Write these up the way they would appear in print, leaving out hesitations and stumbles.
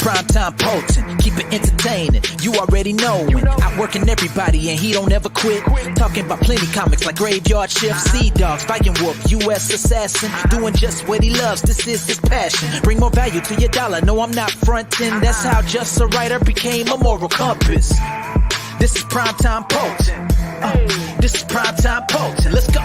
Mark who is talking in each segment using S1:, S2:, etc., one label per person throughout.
S1: primetime Poulton, keep it entertaining. You already knowin', outworking everybody and he don't ever quit. Talking about plenty comics like Graveyard Shift, Sea Dogs, Viking Wolf, U.S. Assassin, doing just what he loves. This is his passion. Bring more value to your dollar. No, I'm not frontin'. That's how just a writer became a moral compass. This is primetime Poulton. This is primetime Poulton. Let's go.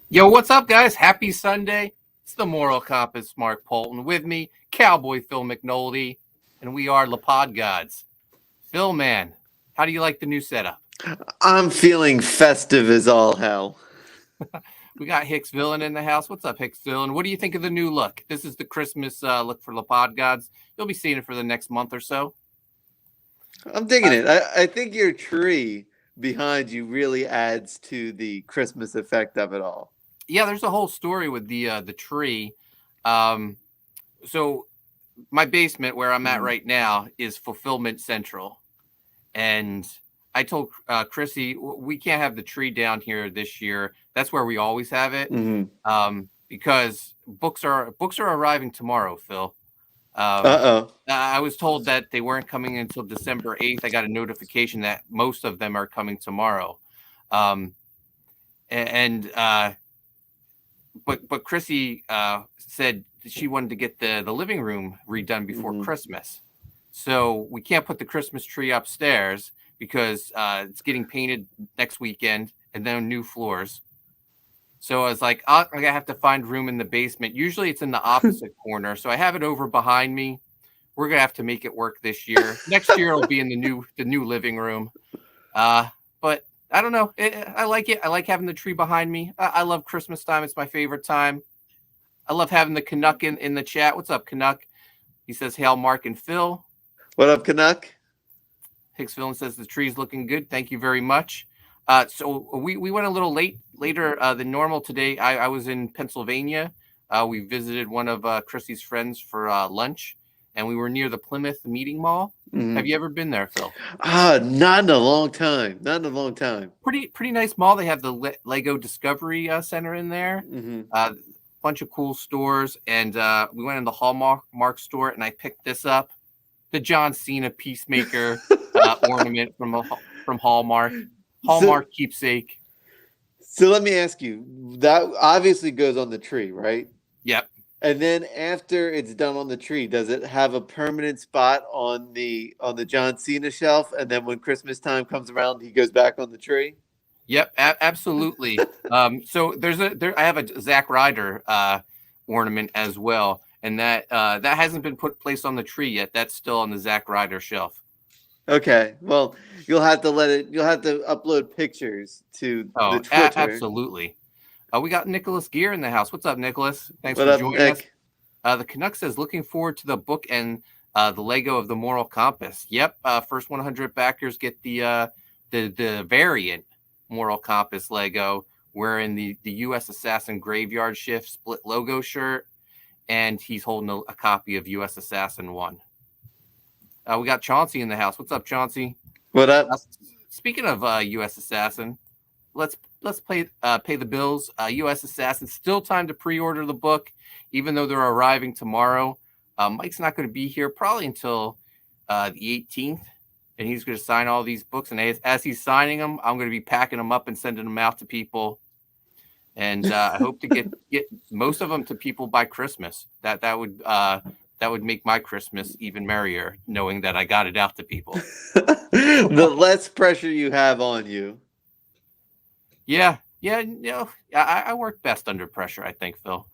S2: Yo, what's up, guys? Happy Sunday. It's the Moral Compass, Mark Poulton. With me, Cowboy Phil McNulty, and we are La Pod Gods. Phil, man, how do you like the new setup?
S3: I'm feeling festive as all hell.
S2: We got Hicks Villain in the house. What's up, Hicks Villain? What do you think of the new look? This is the Christmas look for La Pod Gods. You'll be seeing it for the next month or so.
S3: I'm digging it. I think your tree behind you really adds to the Christmas effect of it all.
S2: Yeah, there's a whole story with the tree. So my basement where I'm at right now is Fulfillment Central. And I told Chrissy, we can't have the tree down here this year. That's where we always have it. Because books are arriving tomorrow, Phil. I was told that they weren't coming until December 8th. I got a notification that most of them are coming tomorrow. But Chrissy said she wanted to get the living room redone before Christmas. So we can't put the Christmas tree upstairs because it's getting painted next weekend and then new floors. So I was like, I have to find room in the basement. Usually it's in the opposite corner. So I have it over behind me. We're going to have to make it work this year. Next year it'll be in the new living room. But I don't know. I like it. I like having the tree behind me. I love Christmas time. It's my favorite time. I love having the Canuck in the chat. What's up, Canuck? He says, hail, Mark and Phil.
S3: What up, Canuck?
S2: Hicks Villain says the tree's looking good. Thank you very much. So we went a little later than normal today. I was in Pennsylvania. We visited one of Chrissy's friends for lunch, and we were near the Plymouth Meeting Mall. Have you ever been there, Phil?
S3: Not in a long time.
S2: Pretty nice mall. They have the Lego Discovery Center in there. Bunch of cool stores, and we went in the Hallmark store, and I picked this up, the John Cena Peacemaker ornament from Hallmark. Hallmark keepsake.
S3: So let me ask you, that obviously goes on the tree, right?
S2: Yep.
S3: And then after it's done on the tree, does it have a permanent spot on the John Cena shelf? And then when Christmas time comes around, he goes back on the tree?
S2: Yep, absolutely. So I have a Zack Ryder ornament as well, and that hasn't been placed on the tree yet. That's still on the Zack Ryder shelf.
S3: Okay, well, you'll have to upload pictures to the Twitter.
S2: Absolutely. We got Nicholas Gear in the house. What's up, Nicholas? Thanks for joining us. The Canuck says, looking forward to the book and the Lego of the Moral Compass. Yep, first 100 backers get the variant Moral Compass Lego, wearing the U.S. Assassin Graveyard Shift split logo shirt, and he's holding a copy of U.S. Assassin 1. We got Chauncey in the house. What's up, Chauncey?
S3: What up?
S2: Speaking of U.S. Assassin, let's pay the bills. U.S. Assassin, still time to pre-order the book, even though they're arriving tomorrow. Mike's not going to be here probably until the 18th, and he's going to sign all these books. And as he's signing them, I'm going to be packing them up and sending them out to people. And I hope to get most of them to people by Christmas. That would make my Christmas even merrier, knowing that I got it out to people.
S3: The less pressure you have on you.
S2: Yeah. I work best under pressure, I think, Phil.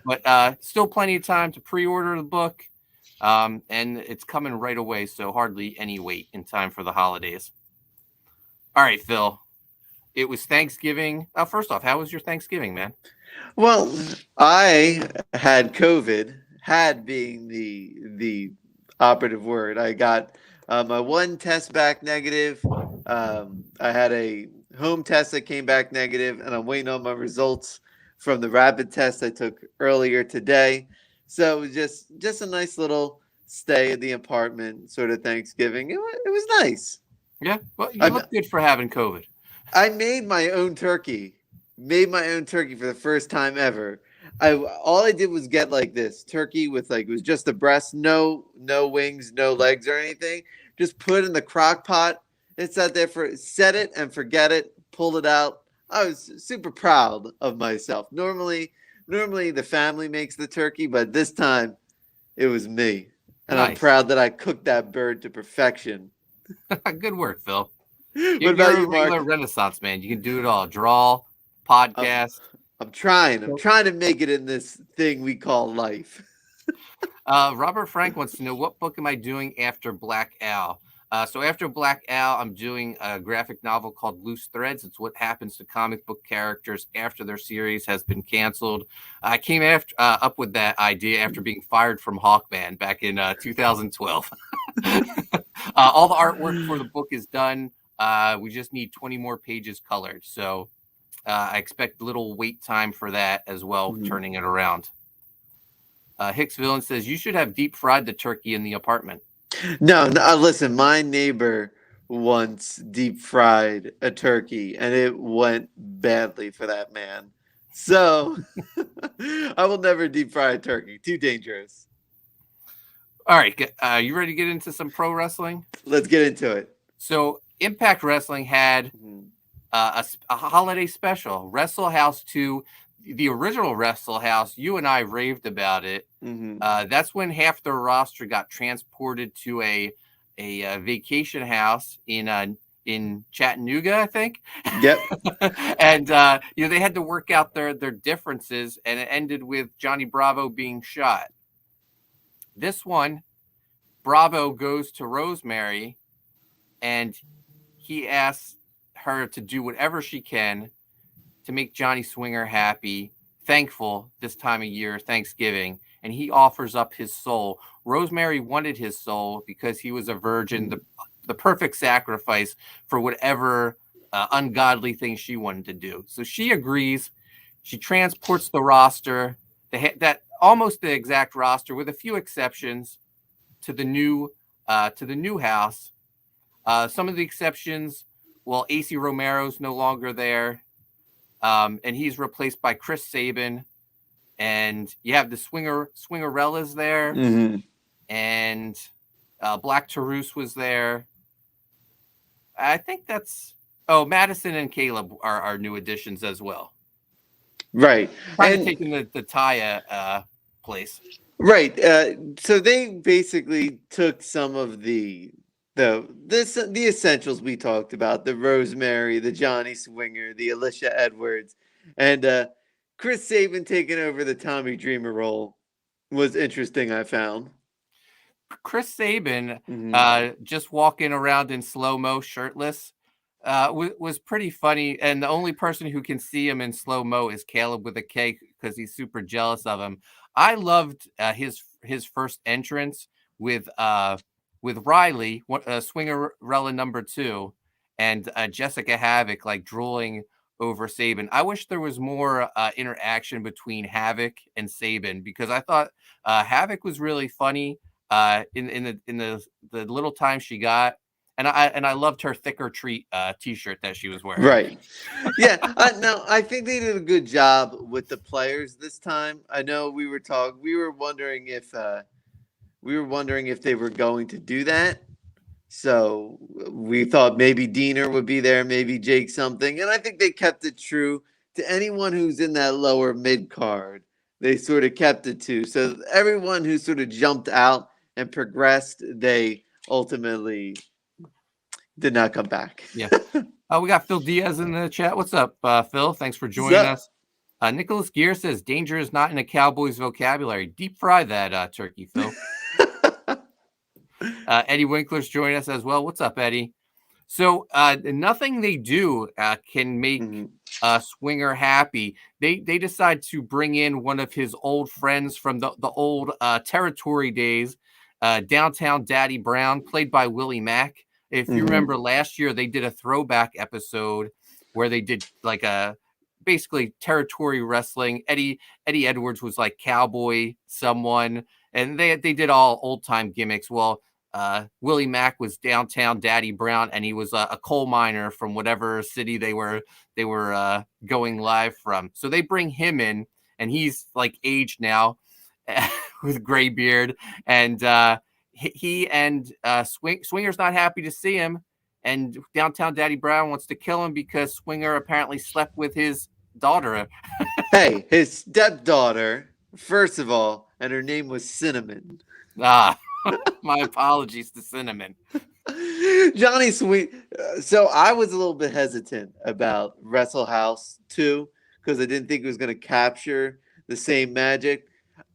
S2: But still plenty of time to pre-order the book, and it's coming right away, so hardly any wait in time for the holidays. All right, Phil. It was Thanksgiving. First off, how was your Thanksgiving, man?
S3: Well, I had COVID. Had being the operative word. I got my one test back negative. I had a home test that came back negative, and I'm waiting on my results from the rapid test I took earlier today. So it was just a nice little stay at the apartment sort of Thanksgiving. It was nice.
S2: Yeah, well, you look good for having COVID.
S3: I made my own turkey made my own turkey for the first time ever. All I did was get like this turkey with like it was just the breast, no wings, no legs or anything. Just put it in the crock pot. It sat there for set it and forget it. Pulled it out. I was super proud of myself. Normally the family makes the turkey, but this time it was me, and I'm
S2: Nice.
S3: proud that I cooked that bird to perfection.
S2: Good work, Phil.
S3: What
S2: You're
S3: about
S2: a
S3: you,
S2: regular
S3: Mark?
S2: Renaissance man. You can do it all. Draw, podcast.
S3: I'm trying. I'm trying to make it in this thing we call life.
S2: Robert Frank wants to know, what book am I doing after Black Owl? So after Black Owl, I'm doing a graphic novel called Loose Threads. It's what happens to comic book characters after their series has been canceled. I came up with that idea after being fired from Hawkman back in 2012. All the artwork for the book is done. We just need 20 more pages colored. So I expect a little wait time for that as well, turning it around. Hicks Villain says, you should have deep fried the turkey in the apartment.
S3: No, listen, my neighbor once deep fried a turkey and it went badly for that man. So I will never deep fry a turkey. Too dangerous.
S2: All right. You ready to get into some pro wrestling?
S3: Let's get into it.
S2: So Impact Wrestling had a holiday special, Wrestle House 2. The original Wrestle House, you and I raved about it. That's when half the roster got transported to a vacation house in Chattanooga, I think.
S3: Yep.
S2: And they had to work out their differences, and it ended with Johnny Bravo being shot. This one, Bravo goes to Rosemary, and he asks her to do whatever she can to make Johnny Swinger happy, thankful this time of year, Thanksgiving, and he offers up his soul. Rosemary wanted his soul because he was a virgin, the perfect sacrifice for whatever ungodly thing she wanted to do. So she agrees. She transports the roster, that almost the exact roster, with a few exceptions, to the new house. Some of the exceptions, well, AC Romero's no longer there. And he's replaced by Chris Sabin, and you have the Swingerellas there, and Black Taurus was there. I think Madison and Caleb are new additions as well.
S3: Right.
S2: Kind of taking the Taya place.
S3: Right. So they basically took some of the essentials we talked about, the Rosemary, the Johnny Swinger, the Alicia Edwards, and Chris Sabin taking over the Tommy Dreamer role was interesting, I found.
S2: Chris Sabin just walking around in slow-mo shirtless was pretty funny, and the only person who can see him in slow-mo is Caleb with a K because he's super jealous of him. I loved his first entrance with Riley, Swingerella number 2, and Jessica Havoc like drooling over Sabin. I wish there was more interaction between Havoc and Sabin, because I thought Havoc was really funny in the little time she got, and I loved her thicker treat T-shirt that she was wearing.
S3: Right. Yeah. No, I think they did a good job with the players this time. I know we were wondering if they were going to do that. So we thought maybe Diener would be there, maybe Jake something. And I think they kept it true to anyone who's in that lower mid card. They sort of kept it to. So everyone who sort of jumped out and progressed, they ultimately did not come back.
S2: Yeah. We got Phil Diaz in the chat. What's up, Phil? Thanks for joining us. Nicholas Gear says, danger is not in a Cowboys vocabulary. Deep fry that turkey, Phil. Eddie Winkler's joining us as well. What's up, Eddie? So nothing they do can make Swinger happy. They decide to bring in one of his old friends from the old territory days, Downtown Daddy Brown, played by Willie Mack. If you remember last year, they did a throwback episode where they did like basically territory wrestling. Eddie Edwards was like Cowboy someone, and they did all old time gimmicks. Well, Willie Mack was downtown Daddy Brown, and he was a coal miner from whatever city they were going live from. So they bring him in, and he's like aged now with gray beard, and he and Swinger's not happy to see him, and downtown Daddy Brown wants to kill him because Swinger apparently slept with his daughter.
S3: Hey, his stepdaughter, first of all, and her name was Cinnamon.
S2: My apologies to Cinnamon.
S3: Johnny Sweet. So I was a little bit hesitant about Wrestle House 2 because I didn't think it was going to capture the same magic.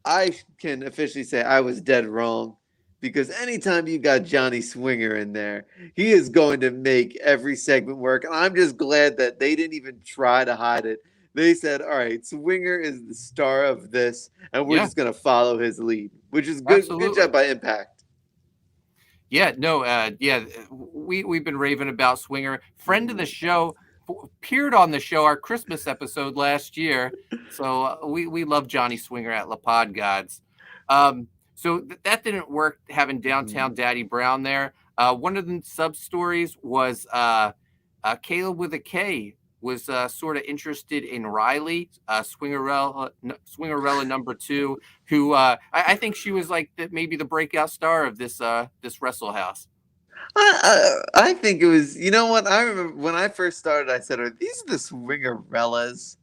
S3: I can officially say I was dead wrong, because anytime you got Johnny Swinger in there, he is going to make every segment work. And I'm just glad that they didn't even try to hide it. They said, all right, Swinger is the star of this, and we're just going to follow his lead, which is good.
S2: Absolutely.
S3: Good job by Impact.
S2: Yeah, no, we've been raving about Swinger. Friend of the show, appeared on the show, our Christmas episode last year. So we love Johnny Swinger at La Pod Gods. So that didn't work, having downtown Daddy Brown there. One of the sub stories was Caleb with a K was sort of interested in Riley, Swingerella number 2, who I think she was like maybe the breakout star of this Wrestle House.
S3: I think it was, you know what? I remember when I first started, I said, are these the Swingerellas?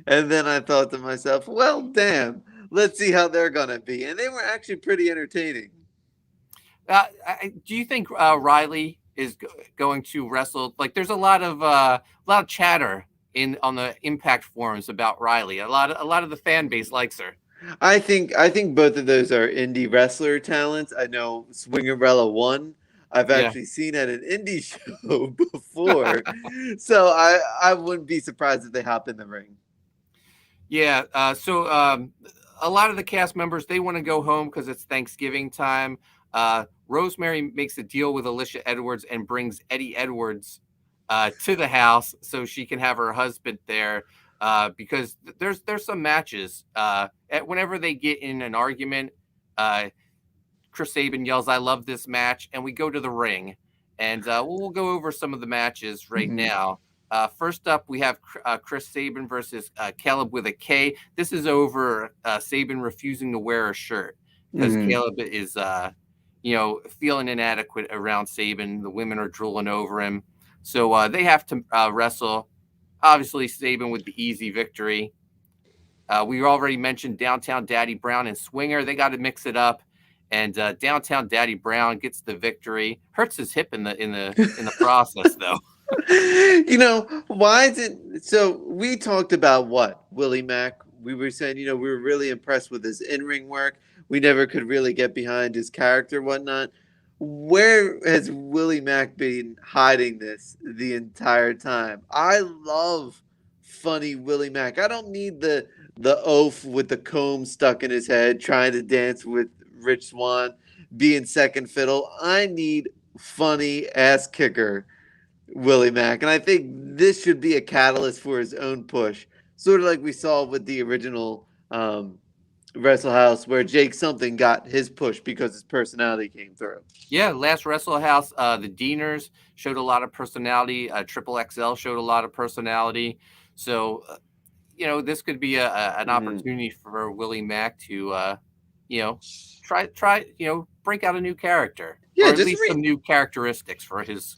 S3: And then I thought to myself, well, damn, let's see how they're going to be. And they were actually pretty entertaining.
S2: Do you think Riley is going to wrestle? Like, there's a lot of chatter on the Impact forums about Riley. A lot of the fan base likes her.
S3: I think both of those are indie wrestler talents. I know Swingerella 1. I've actually seen at an indie show before. So I wouldn't be surprised if they hop in the ring.
S2: Yeah. So a lot of the cast members, they want to go home because it's Thanksgiving time. Rosemary makes a deal with Alicia Edwards and brings Eddie Edwards to the house so she can have her husband there, because there's some matches. Whenever they get in an argument, Chris Sabin yells, "I love this match," and we go to the ring, and we'll go over some of the matches right now. First up, we have Chris Sabin versus Caleb with a K. This is over Sabin refusing to wear a shirt because Caleb is, feeling inadequate around Sabin. The women are drooling over him. So they have to wrestle. Obviously, Sabin with the easy victory. We already mentioned Downtown Daddy Brown and Swinger. They got to mix it up. And Downtown Daddy Brown gets the victory. Hurts his hip in the process, though.
S3: Why is it? So we talked about what Willie Mack. We were saying, we were really impressed with his in-ring work. We never could really get behind his character, whatnot. Where has Willie Mack been hiding this the entire time? I love funny Willie Mack. I don't need the oaf with the comb stuck in his head trying to dance with Rich Swann being second fiddle. I need funny ass kicker Willie Mack, and I think this should be a catalyst for his own push, sort of like we saw with the original Wrestle House, where Jake Something got his push because his personality came through.
S2: Yeah, last Wrestle House, the Deaners showed a lot of personality. Triple XL showed a lot of personality. So, this could be an opportunity for Willie Mack to, try, break out a new character, or at least some new characteristics for his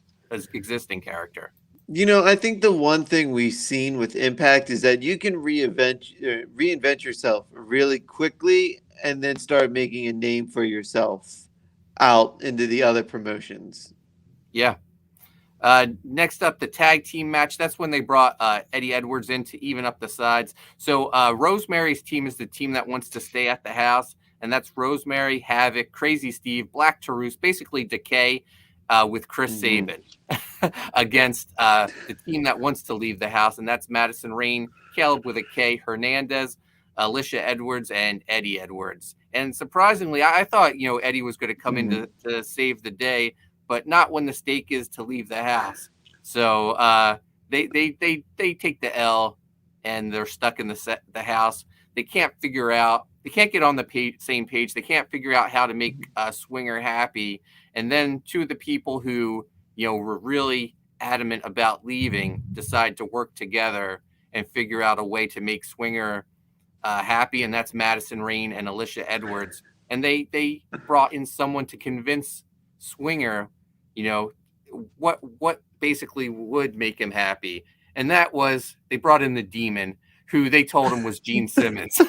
S2: existing character.
S3: I think the one thing we've seen with Impact is that you can reinvent yourself really quickly and then start making a name for yourself out into the other promotions.
S2: Yeah. Next up, the tag team match. That's when they brought Eddie Edwards in to even up the sides. So Rosemary's team is the team that wants to stay at the house, and that's Rosemary, Havoc, Crazy Steve, Black Taurus, basically Decay, with Chris Sabin against the team that wants to leave the house, and that's Madison Rain, Caleb with a K, Hernandez, Alicia Edwards, and Eddie Edwards. And surprisingly, I thought Eddie was going to come in to save the day, but not when the stake is to leave the house. So they take the L, and they're stuck in the house. they can't get on the same page. They can't figure out how to make Swinger happy. And then two of the people who, were really adamant about leaving decide to work together and figure out a way to make Swinger happy. And that's Madison Rayne and Alicia Edwards. And they brought in someone to convince Swinger, what basically would make him happy. And that was, they brought in the Demon, who they told him was Gene Simmons.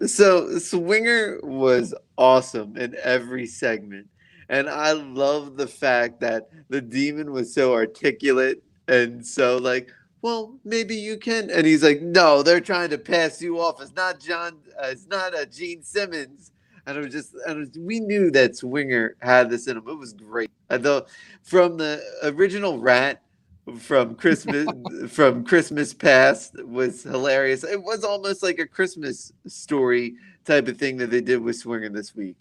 S3: So Swinger was awesome in every segment. And I love the fact that the Demon was so articulate and so like, well, maybe you can. And he's like, no, they're trying to pass you off. It's not Gene Simmons. We knew that Swinger had this in him. It was great. I thought from the original Rat from Christmas Past was hilarious. It was almost like a Christmas story type of thing that they did with Swinger this week.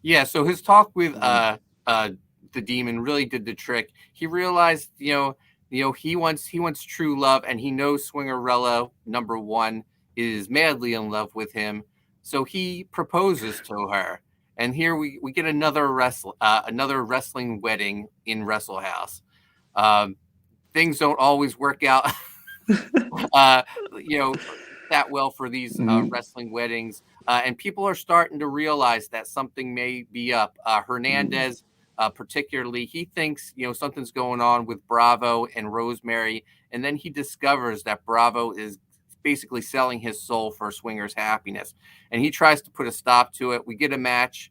S2: Yeah, so his talk with the Demon really did the trick. He realized, he wants true love, and he knows Swingerella #1 is madly in love with him. So he proposes to her, and here we get another wrestling wedding in Wrestle House. Things don't always work out, that well for these wrestling weddings, and people are starting to realize that something may be up. Hernandez, particularly, he thinks something's going on with Bravo and Rosemary, and then he discovers that Bravo is basically selling his soul for Swinger's happiness, and he tries to put a stop to it. We get a match,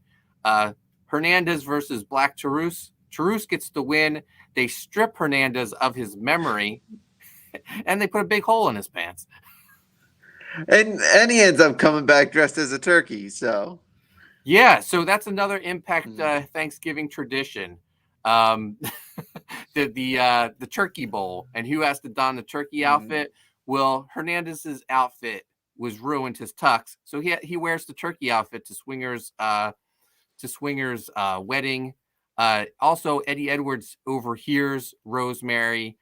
S2: Hernandez versus Black Taurus. Taurus gets the win. They strip Hernandez of his memory, and they put a big hole in his pants.
S3: And he ends up coming back dressed as a turkey. So
S2: yeah, so that's another Impact Thanksgiving tradition. The turkey bowl, and who has to don the turkey outfit? Well, Hernandez's outfit was ruined, his tux, so he wears the turkey outfit to Swinger's wedding. Also, Eddie Edwards overhears Rosemary,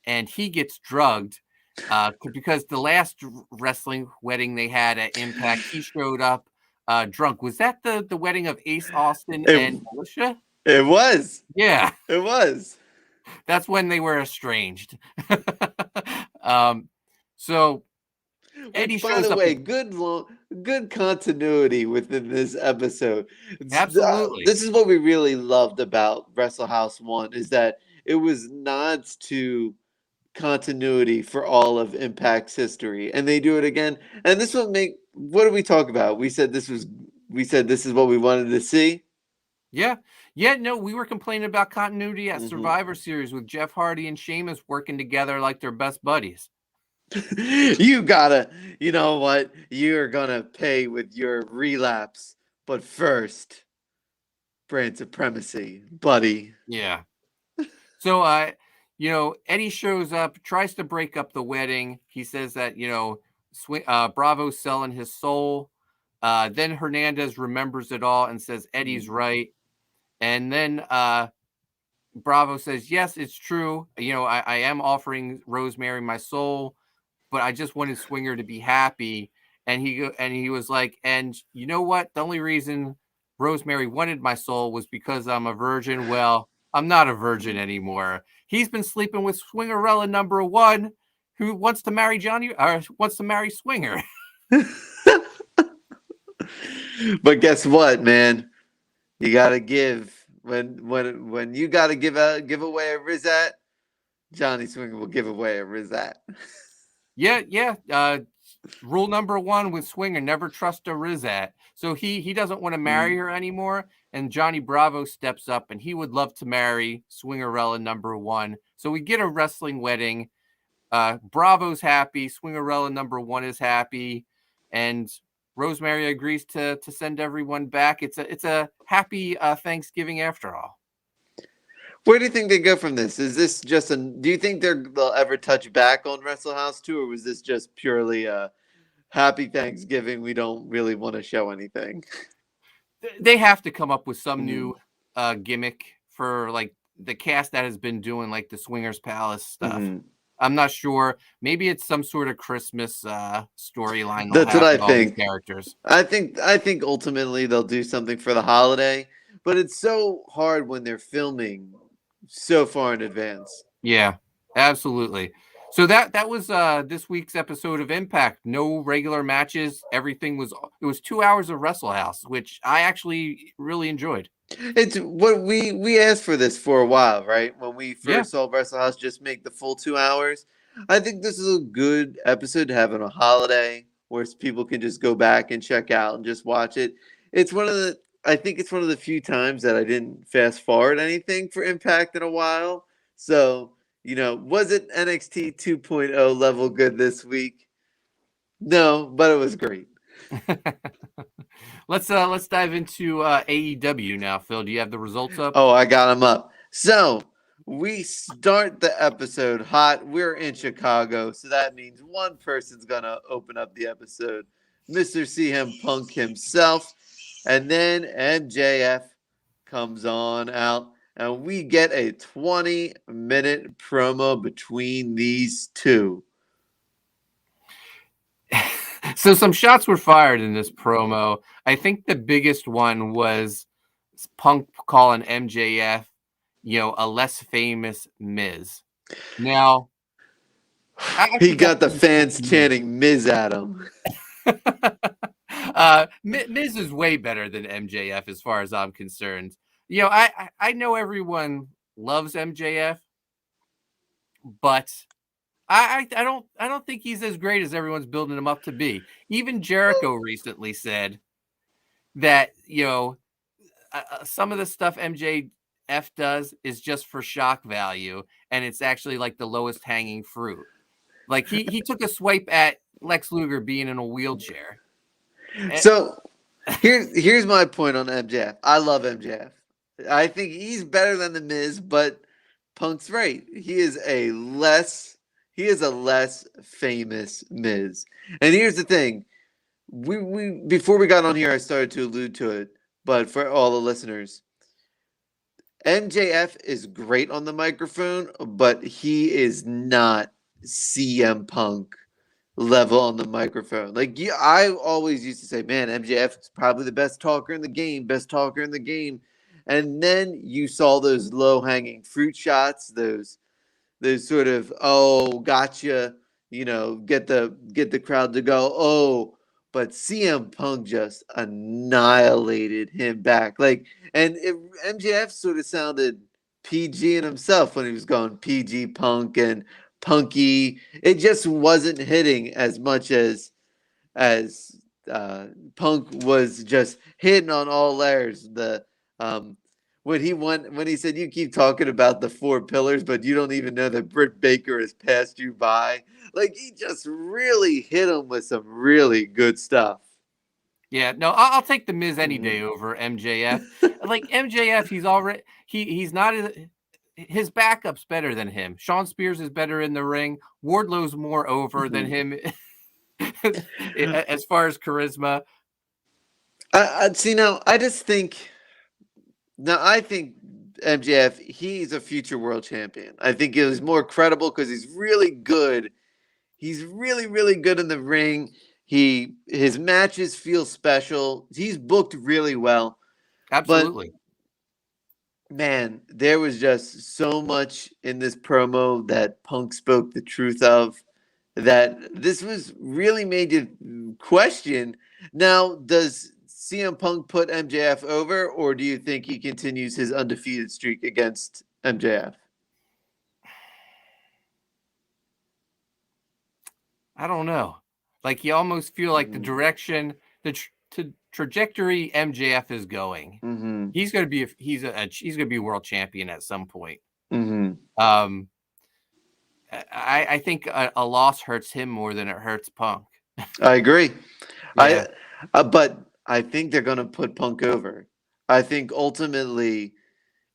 S2: and he gets drugged because the last wrestling wedding they had at Impact, he showed up drunk. Was that the wedding of Ace Austin and Alicia?
S3: It was.
S2: Yeah,
S3: it was.
S2: That's when they were estranged. So Eddie
S3: by the way, good continuity within this episode.
S2: Absolutely.
S3: This is what we really loved about Wrestle House 1, is that it was nods to continuity for all of Impact's history, and they do it again. And this will make, what did we talk about? We said this is what we wanted to see.
S2: No, we were complaining about continuity at Survivor Series with Jeff Hardy and Sheamus working together like they're best buddies.
S3: You know what? You're gonna pay with your relapse, but first, brand supremacy, buddy.
S2: Yeah. So, Eddie shows up, tries to break up the wedding. He says that, Bravo's selling his soul. Then Hernandez remembers it all and says Eddie's right. And then Bravo says, yes, it's true. I am offering Rosemary my soul, but I just wanted Swinger to be happy. And he was like, and you know what? The only reason Rosemary wanted my soul was because I'm a virgin. Well, I'm not a virgin anymore. He's been sleeping with Swingerella #1, who wants to marry Swinger.
S3: But guess what, man? You gotta give when you gotta give away a Rizat. Johnny Swinger will give away a Rizat.
S2: Yeah. Rule #1 with Swinger: never trust a Rizat. So he doesn't want to marry her anymore, and Johnny Bravo steps up, and he would love to marry Swingerella #1. So we get a wrestling wedding. Bravo's happy, Swingerella #1 is happy, and Rosemary agrees to send everyone back. It's a happy Thanksgiving after all.
S3: Where do you think they go from this? Is this just do you think they'll ever touch back on Wrestle House 2, or was this just purely a happy Thanksgiving? We don't really want to show anything.
S2: They have to come up with some new gimmick for like the cast that has been doing like the Swingers Palace stuff. I'm not sure. Maybe it's some sort of Christmas storyline they'll
S3: That's what
S2: have
S3: I
S2: with all these
S3: think.
S2: characters.
S3: I think ultimately they'll do something for the holiday, but it's so hard when they're filming so far in advance.
S2: Yeah, absolutely. So that was this week's episode of Impact. No regular matches. It was 2 hours of Wrestle House, which I actually really enjoyed.
S3: It's what we asked for this for a while, right? When we
S2: Yeah.
S3: first saw Wrestle House just make the full 2 hours. I think this is a good episode to have on a holiday where people can just go back and check out and just watch it. I think it's one of the few times that I didn't fast forward anything for Impact in a while. So, was it NXT 2.0 level good this week? No, but it was great.
S2: Let's dive into AEW now, Phil. Do you have the results up?
S3: Oh, I got them up. So we start the episode hot. We're in Chicago, so that means one person's gonna open up the episode, Mr. CM Punk himself, and then MJF comes on out, and we get a 20-minute promo between these two.
S2: So some shots were fired in this promo. I think the biggest one was Punk calling MJF, a less famous Miz. Now,
S3: He got the fans chanting Miz at him.
S2: Miz is way better than MJF as far as I'm concerned. I know everyone loves MJF, but I don't think he's as great as everyone's building him up to be. Even Jericho recently said that some of the stuff MJF does is just for shock value, and it's actually like the lowest hanging fruit. Like he took a swipe at Lex Luger being in a wheelchair.
S3: So here's my point on MJF. I love MJF. I think he's better than the Miz, but Punk's right. He is a less famous Miz. And here's the thing. We before we got on here, I started to allude to it, but for all the listeners, MJF is great on the microphone, but he is not CM Punk level on the microphone. Like, I always used to say, man, MJF is probably the best talker in the game. And then you saw those low hanging fruit shots, those sort of, oh, gotcha, get the crowd to go, oh, but CM Punk just annihilated him back. Like, and MJF sort of sounded PG in himself when he was going PG Punk and Punky. It just wasn't hitting as much as Punk was just hitting on all layers. When he said, you keep talking about the 4 pillars, but you don't even know that Britt Baker has passed you by. Like, he just really hit him with some really good stuff.
S2: Yeah, no, I'll take the Miz any day over MJF. Like MJF, he's not his backup's better than him. Sean Spears is better in the ring. Wardlow's more over than him as far as charisma.
S3: I think MJF, he's a future world champion. I think it was more credible because he's really good. He's really, really good in the ring. His matches feel special. He's booked really well.
S2: Absolutely.
S3: But, man, there was just so much in this promo that Punk spoke the truth of, that this was really made you question. Now, does CM Punk put MJF over, or do you think he continues his undefeated streak against MJF?
S2: I don't know. Like, you almost feel like the direction, the trajectory MJF is going.
S3: Mm-hmm.
S2: He's going to be world champion at some point.
S3: Mm-hmm.
S2: I think a loss hurts him more than it hurts Punk.
S3: I agree.
S2: Yeah.
S3: But I think they're going to put Punk over. I think ultimately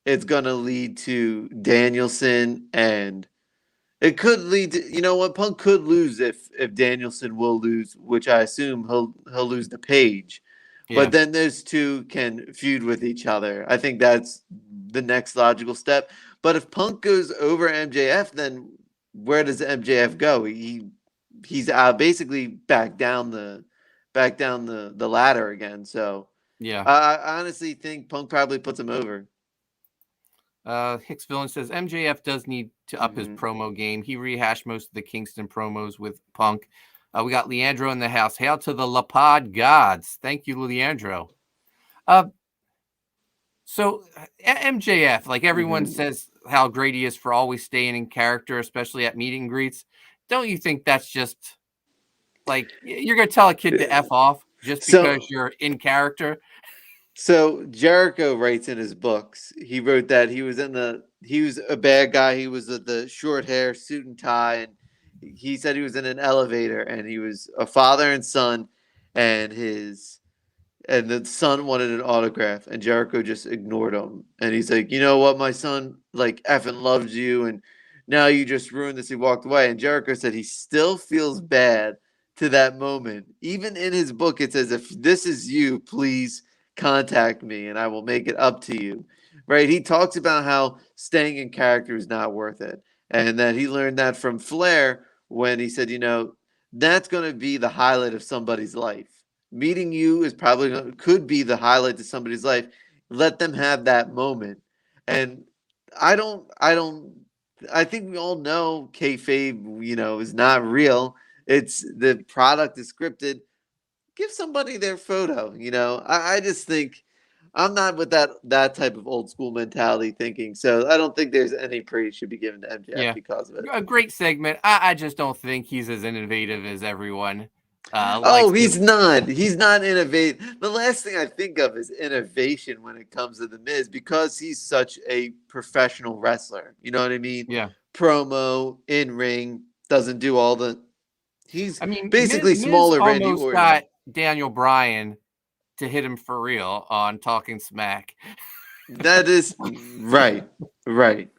S3: it's going to lead to Danielson, and it could lead to, Punk could lose if Danielson will lose, which I assume he'll lose to Page. Yeah. But then those two can feud with each other. I think that's the next logical step. But if Punk goes over MJF, then where does MJF go? He's basically back down the ladder again. So
S2: Yeah.
S3: I honestly think Punk probably puts him over.
S2: Hicks Villain says MJF does need to up his promo game. He rehashed most of the Kingston promos with Punk. We got Leandro in the house. Hail to the La Pod gods. Thank you, Leandro. So MJF, like everyone says how great he is for always staying in character, especially at meet and greets. Don't you think that's just like you're going to tell a kid to F off just because you're in character?
S3: So Jericho writes in his books. He wrote that he was a bad guy. He was the short hair, suit and tie, and he said he was in an elevator and he was a father and son, and the son wanted an autograph, and Jericho just ignored him. And he's like, you know what, my son like effing loves you, and now you just ruined this. He walked away, and Jericho said he still feels bad to that moment. Even in his book, it says, if this is you, please contact me and I will make it up to you. Right? He talks about how staying in character is not worth it. And that he learned that from Flair when he said, that's going to be the highlight of somebody's life. Meeting you is could be the highlight of somebody's life. Let them have that moment. And I think we all know kayfabe, is not real. It's the product is scripted. Give somebody their photo. I just think I'm not with that type of old school mentality thinking. So I don't think there's any praise should be given to MJF because of it.
S2: A great segment. I just don't think he's as innovative as everyone.
S3: He's not. He's not innovative. The last thing I think of is innovation when it comes to The Miz because he's such a professional wrestler. You know what I mean?
S2: Yeah.
S3: Promo, in ring, doesn't do all the. Basically
S2: Miz
S3: smaller Randy
S2: almost
S3: Orton.
S2: Got Daniel Bryan to hit him for real on Talking Smack.
S3: That is right. Right.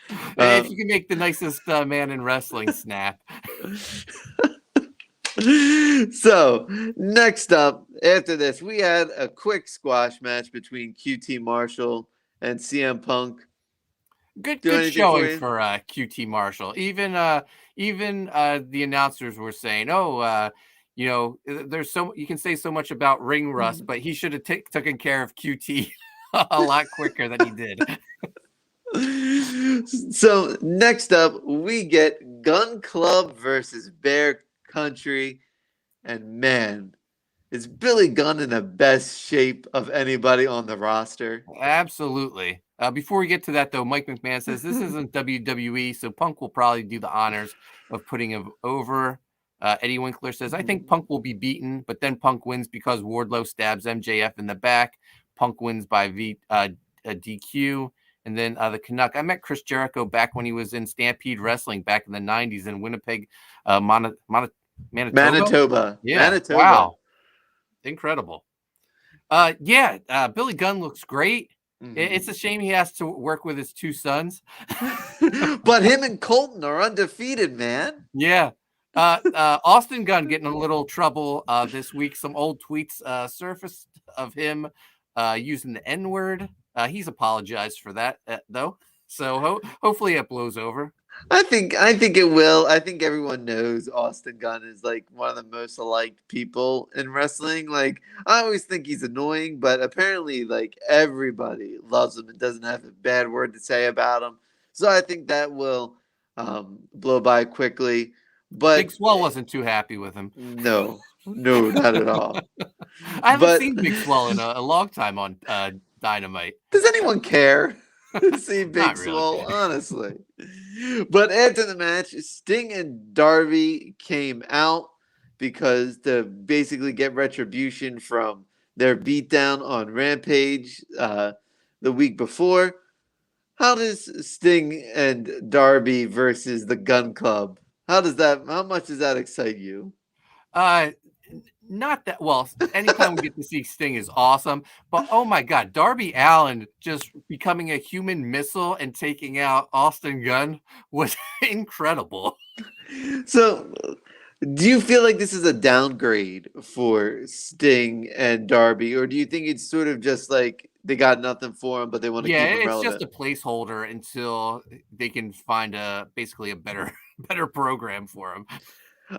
S2: If you can make the nicest man in wrestling snap.
S3: So next up, after this, we had a quick squash match between QT Marshall and CM Punk.
S2: Good showing for QT Marshall. Even the announcers were saying, there's you can say so much about ring rust, but he should have taken care of QT a lot quicker than he did.
S3: So next up, we get Gun Club versus Bear Country, and man, is Billy Gunn in the best shape of anybody on the roster?
S2: Absolutely. Before we get to that, though, Mike McMahon says this isn't WWE, so Punk will probably do the honors of putting him over. Eddie Winkler says, I think Punk will be beaten, but then Punk wins because Wardlow stabs MJF in the back. Punk wins by DQ. And then the Canuck. I met Chris Jericho back when he was in Stampede Wrestling back in the 90s in Winnipeg, Manitoba.
S3: Yeah. Manitoba.
S2: Wow. Incredible. Billy Gunn looks great. It's a shame he has to work with his two sons.
S3: But him and Colton are undefeated, man.
S2: Yeah. Austin Gunn getting a little trouble this week. Some old tweets surfaced of him using the N-word. He's apologized for that, though. So hopefully it blows over.
S3: I think it will. I think everyone knows Austin Gunn is like one of the most liked people in wrestling. Like I always think he's annoying, but apparently like everybody loves him and doesn't have a bad word to say about him. So I think that will blow by quickly. But
S2: Big Swell wasn't too happy with him.
S3: No, not at all.
S2: I haven't seen Big Swell in a long time on Dynamite.
S3: Does anyone care to see Big Swole? Really, honestly. But after the match, Sting and Darby came out because to basically get retribution from their beatdown on Rampage the week before. How does Sting and Darby versus the Gun Club? How much does that excite you?
S2: Not that well. Anytime we get to see Sting is awesome, but oh my God, Darby Allin just becoming a human missile and taking out Austin Gunn was incredible.
S3: So, do you feel like this is a downgrade for Sting and Darby, or do you think it's sort of just like they got nothing for him, but they want to keep him relevant?
S2: Yeah, it's just a placeholder until they can find basically a better better program for him.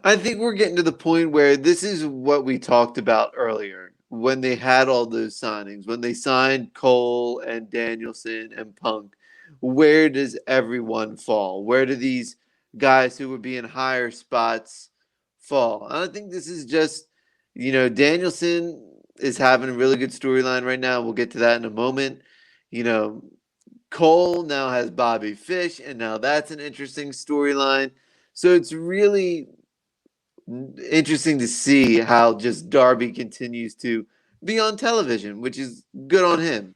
S3: I think we're getting to the point where this is what we talked about earlier when they had all those signings, when they signed Cole and Danielson and Punk. Where does everyone fall? Where do these guys who would be in higher spots fall? I think this is just, Danielson is having a really good storyline right now. We'll get to that in a moment. Cole now has Bobby Fish, and now that's an interesting storyline. So it's really interesting to see how just Darby continues to be on television, which is good on him.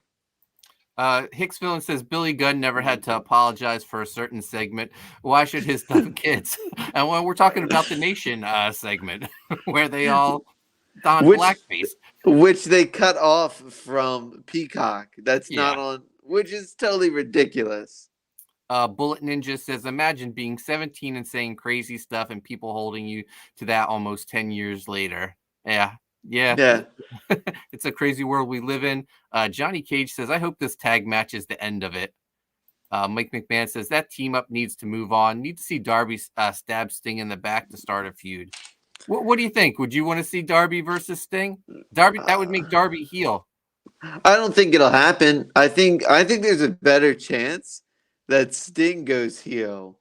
S2: Hicks Villain says Billy Gunn never had to apologize for a certain segment. Why should his dumb kids? And when we're talking about the Nation segment, where they all don blackface,
S3: which they cut off from Peacock. That's
S2: Yeah.
S3: not on, which is totally ridiculous.
S2: Bullet Ninja says, imagine being 17 and saying crazy stuff and people holding you to that almost 10 years later. Yeah. It's a crazy world we live in. Johnny Cage says, I hope this tag match is the end of it. Mike McMahon says that team up needs to move on. Need to see Darby stab Sting in the back to start a feud. What do you think? Would you want to see Darby versus Sting? Darby, that would make Darby heel.
S3: I don't think it'll happen. I think there's a better chance that Sting goes heel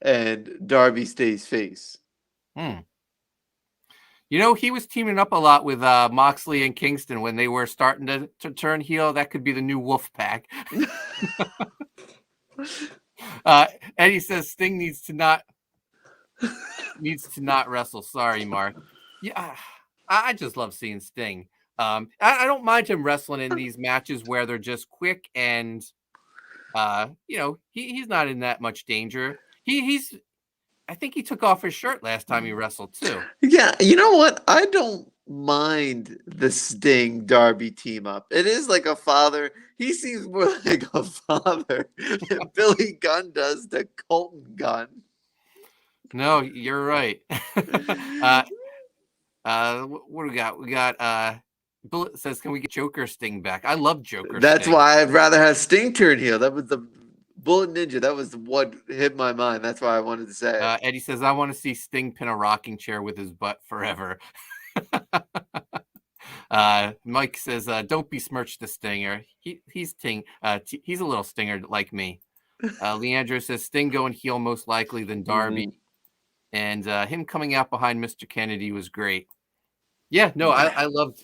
S3: and Darby stays face.
S2: He was teaming up a lot with Moxley and Kingston when they were starting to turn heel. That could be the new Wolf Pack. Eddie says Sting needs to not wrestle. Sorry, Mark. Yeah, I just love seeing Sting. I don't mind him wrestling in these matches where they're just quick and, he's not in that much danger. I think he took off his shirt last time he wrestled too.
S3: Yeah, you know what? I don't mind the Sting Darby team up. It is like a father. He seems more like a father than Billy Gunn does to Colton Gunn.
S2: No, you're right. What do we got? We got Bullet says, can we get Joker Sting back? I love Joker
S3: That's
S2: Sting.
S3: why I'd rather have Sting turn heel. That was the Bullet Ninja. That was what hit my mind. That's why I wanted to say it.
S2: Eddie says, I want to see Sting pin a rocking chair with his butt forever. Mike says, don't besmirch the Stinger. He's a little stinger like me. Leandro says, Sting going heel most likely than Darby. Mm-hmm. And him coming out behind Mr. Kennedy was great. Yeah, no, I loved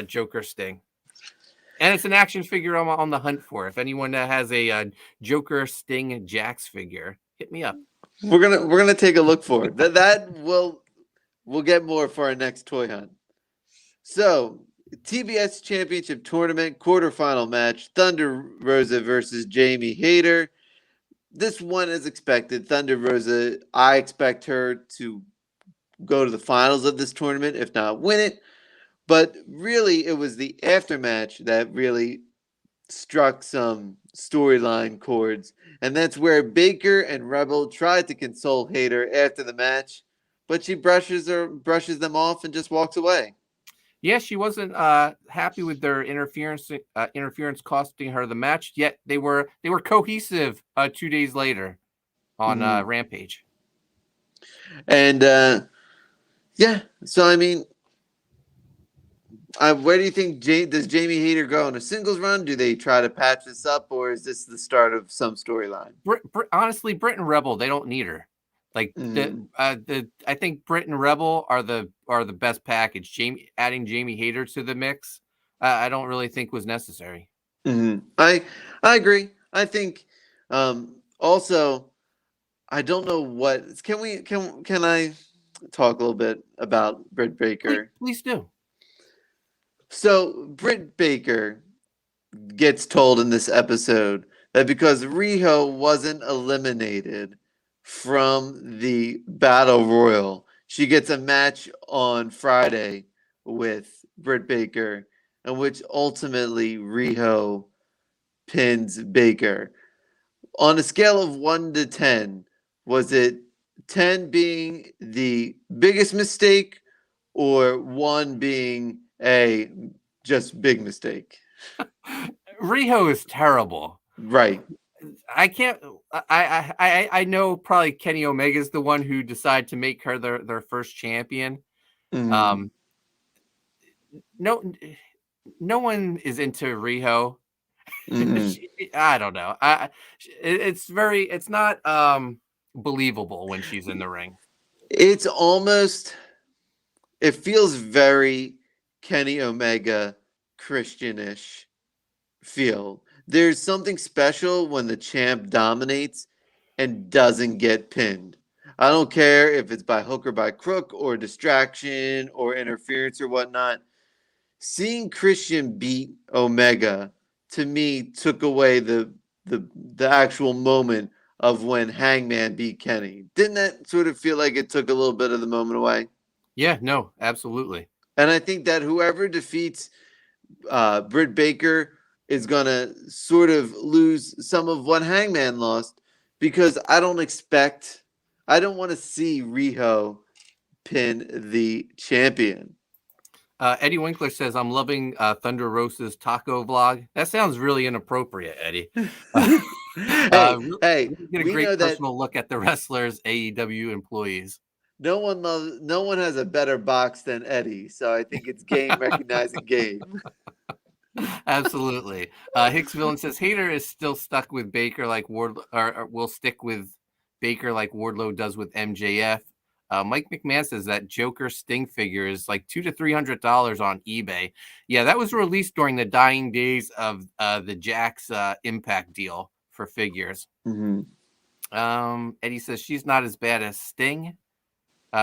S2: Joker Sting. And it's an action figure I'm on the hunt for. If anyone has a Joker Sting Jax figure, hit me up.
S3: We're gonna take a look for it. That we'll get more for our next toy hunt. So TBS Championship Tournament quarterfinal match: Thunder Rosa versus Jamie Hayter. This one is expected. Thunder Rosa, I expect her to go to the finals of this tournament, if not win it. But really, it was the aftermatch that really struck some storyline chords. And that's where Baker and Rebel tried to console Hayter after the match, but she brushes them off and just walks away.
S2: Yeah, she wasn't happy with their interference costing her the match, yet they were cohesive 2 days later on Rampage.
S3: And so I mean, where do you think does Jamie Hayter go on a singles run? Do they try to patch this up, or is this the start of some storyline?
S2: Honestly, Britt and Rebel, they don't need her. Like I think Britt and Rebel are the best package. Adding Jamie Hayter to the mix, I don't really think was necessary.
S3: Mm-hmm. I agree. I think also I don't know what can I talk a little bit about Britt Baker?
S2: Please do.
S3: So Britt Baker gets told in this episode that because Riho wasn't eliminated from the Battle Royal, she gets a match on Friday with Britt Baker, in which ultimately Riho pins Baker. On a scale of 1 to 10, was it 10 being the biggest mistake or 1 being a just big mistake?
S2: Riho is terrible.
S3: Right.
S2: I can't. I know probably Kenny Omega's the one who decided to make her their first champion.
S3: Mm.
S2: No, no one is into Riho.
S3: Mm-mm.
S2: I don't know. It's not believable when she's in the ring.
S3: It's almost, it feels very Kenny Omega Christian-ish feel. There's something special when the champ dominates and doesn't get pinned. I don't care if it's by hook or by crook or distraction or interference or whatnot. Seeing Christian beat Omega to me took away the actual moment of when Hangman beat Kenny. Didn't that sort of feel like it took a little bit of the moment away?
S2: Yeah, no, absolutely.
S3: And I think that whoever defeats Britt Baker is going to sort of lose some of what Hangman lost, because I don't want to see Riho pin the champion.
S2: Eddie Winkler says, I'm loving Thunder Rosa's taco vlog. That sounds really inappropriate, Eddie.
S3: Hey,
S2: get a
S3: we know
S2: great
S3: that
S2: personal look at the wrestlers, AEW employees.
S3: no one has a better box than Eddie, so I think it's game recognizing game.
S2: Absolutely. Hicks Villain says Hater is still stuck with Baker like Wardlow, or will stick with Baker like Wardlow does with MJF. Mike McMahon says that Joker Sting figure is like $200 to $300 on eBay. Yeah, that was released during the dying days of the Jax Impact deal for figures.
S3: Mm-hmm.
S2: Eddie says she's not as bad as Sting.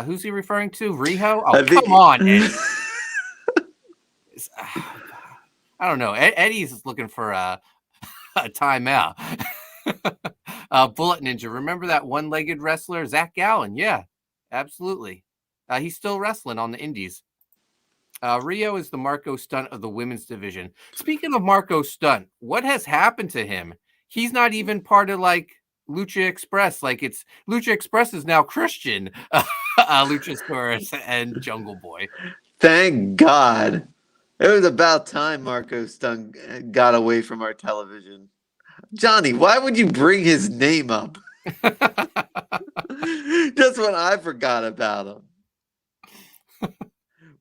S2: Who's he referring to? Riho? Oh, come on, Eddie. I don't know. Eddie's looking for a timeout. Bullet Ninja. Remember that one-legged wrestler, Zach Gallen? Yeah, absolutely. He's still wrestling on the indies. Rio is the Marco Stunt of the women's division. Speaking of Marco Stunt, what has happened to him? He's not even part of like Lucha Express. Like it's Lucha Express is now Christian, Luchasaurus and Jungle Boy.
S3: Thank God. It was about time Marco Stunt got away from our television. Johnny, why would you bring his name up? Just when I forgot about him.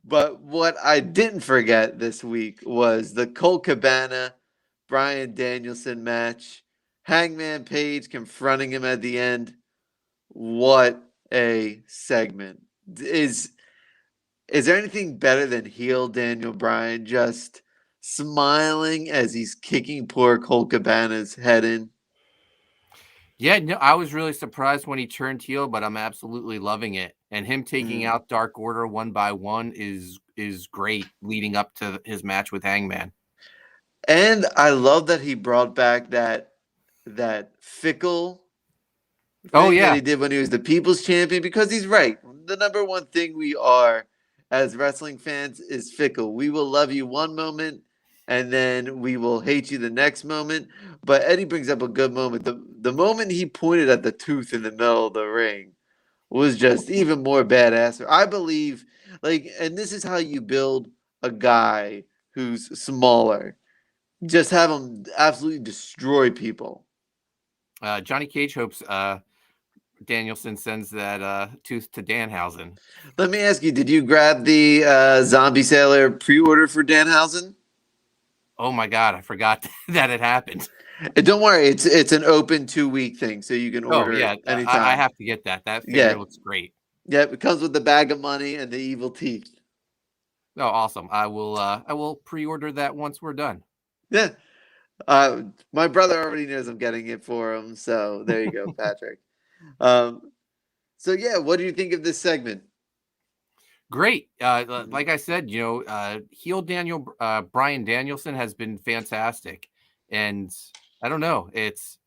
S3: But what I didn't forget this week was the Colt Cabana Bryan Danielson match. Hangman Page confronting him at the end. What a segment. Is there anything better than heel Daniel Bryan just smiling as he's kicking poor Colt Cabana's head in?
S2: Yeah, no, I was really surprised when he turned heel, but I'm absolutely loving it. And him taking out Dark Order one by one is great leading up to his match with Hangman.
S3: And I love that he brought back that fickle thing that he did when he was the People's Champion, because he's right. The number one thing we are as wrestling fans is fickle. We will love you one moment and then we will hate you the next moment. But Eddie brings up a good moment. The moment he pointed at the tooth in the middle of the ring was just even more badass. I believe, and this is how you build a guy who's smaller. Just have him absolutely destroy people.
S2: Johnny Cage hopes Danielson sends that tooth to Danhausen.
S3: Let me ask you, did you grab the Zombie Sailor pre-order for Danhausen?
S2: Oh my God, I forgot that it happened.
S3: Don't worry, it's an open 2-week thing, so you can order it anytime.
S2: I have to get that. That figure looks great.
S3: Yeah, it comes with the bag of money and the evil teeth.
S2: Oh, awesome! I will pre-order that once we're done.
S3: Yeah, my brother already knows I'm getting it for him, so there you go, Patrick. So yeah, what do you think of this segment?
S2: Great. Like I said, heel Bryan Danielson has been fantastic, and I don't know, it's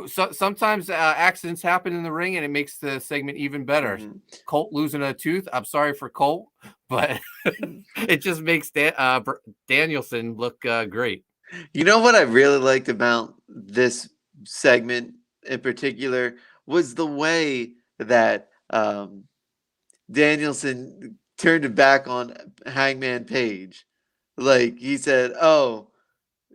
S2: sometimes accidents happen in the ring, and it makes the segment even better. Colt losing a tooth. I'm sorry for Colt, but it just makes Danielson look great.
S3: You know what I really liked about this segment in particular was the way that Danielson turned it back on Hangman Page. Like he said, "Oh,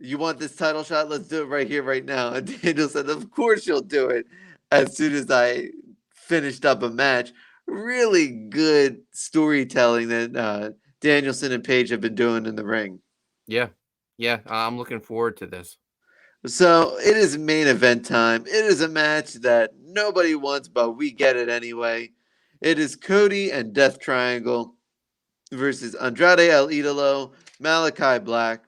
S3: You want this title shot? Let's do it right here, right now. And Daniel said, of course you'll do it. As soon as I finished up a match. Really good storytelling that Danielson and Page have been doing in the ring.
S2: Yeah. Yeah. I'm looking forward to this.
S3: So it is main event time. It is a match that nobody wants, but we get it anyway. It is Cody and Death Triangle versus Andrade El Idolo, Malachi Black,